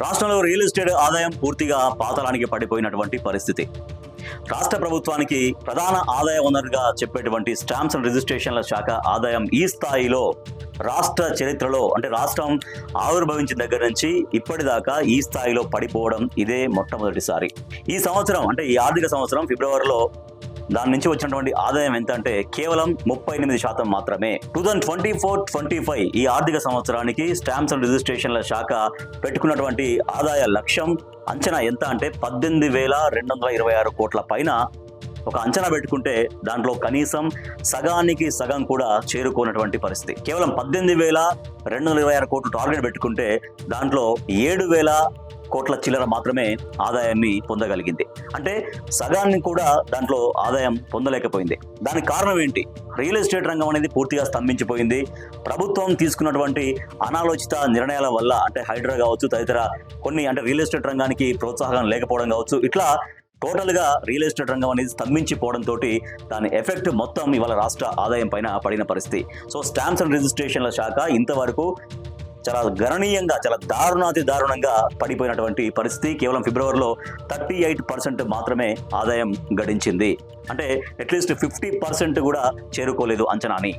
రాష్ట్రంలో real estate ఆదాయం పూర్తిగా పాతాళానికి పడిపోయినటువంటి పరిస్థితి. రాష్ట్ర ప్రభుత్వానికి ప్రధాన ఆదాయ వనరుగా చెప్పేటువంటి స్టాంప్స్ అండ్ రిజిస్ట్రేషన్ల శాఖ ఆదాయం ఈ స్థాయిలో రాష్ట్ర చరిత్రలో, అంటే రాష్ట్రం ఆవిర్భవించిన దగ్గర నుంచి ఇప్పటిదాకా ఈ స్థాయిలో పడిపోవడం ఇదే మొట్టమొదటిసారి. ఈ సంవత్సరం, అంటే ఈ ఆర్థిక సంవత్సరం ఫిబ్రవరిలో దాని నుంచి వచ్చినటువంటి ఆదాయం ఎంత అంటే కేవలం 38% మాత్రమే. 2024-25 ఈ ఆర్థిక సంవత్సరానికి స్టాంప్స్ అండ్ రిజిస్ట్రేషన్ల శాఖ పెట్టుకున్నటువంటి ఆదాయ లక్ష్యం అంచనా ఎంత అంటే 18,226 కోట్ల పైన ఒక అంచనా పెట్టుకుంటే దాంట్లో కనీసం సగానికి సగం కూడా చేరుకోనటువంటి పరిస్థితి. కేవలం 18,226 కోట్లు టార్గెట్ పెట్టుకుంటే దాంట్లో 7,000 కోట్ల చిల్లర మాత్రమే ఆదాయాన్ని పొందగలిగింది. అంటే సగాన్ని కూడా దాంట్లో ఆదాయం పొందలేకపోయింది. దానికి కారణం ఏంటి? రియల్ ఎస్టేట్ రంగం అనేది పూర్తిగా స్తంభించిపోయింది. ప్రభుత్వం తీసుకున్నటువంటి అనాలోచిత నిర్ణయాల వల్ల, అంటే హైడ్రా కావచ్చు, తదితర కొన్ని, అంటే రియల్ ఎస్టేట్ రంగానికి ప్రోత్సాహం లేకపోవడం కావచ్చు, ఇట్లా టోటల్గా రియల్ ఎస్టేట్ రంగం అనేది స్తంభించిపోవడంతో దాని ఎఫెక్ట్ మొత్తం ఇవాళ రాష్ట్ర ఆదాయం పైన పడిన పరిస్థితి. సో స్టాంప్స్ అండ్ రిజిస్ట్రేషన్ల శాఖ ఇంతవరకు చాలా గణనీయంగా, చాలా దారుణాతి దారుణంగా పడిపోయినటువంటి పరిస్థితి. కేవలం ఫిబ్రవరిలో 38% మాత్రమే ఆదాయం గడించింది. అంటే అట్లీస్ట్ 50% కూడా చేరుకోలేదు అంచనాని.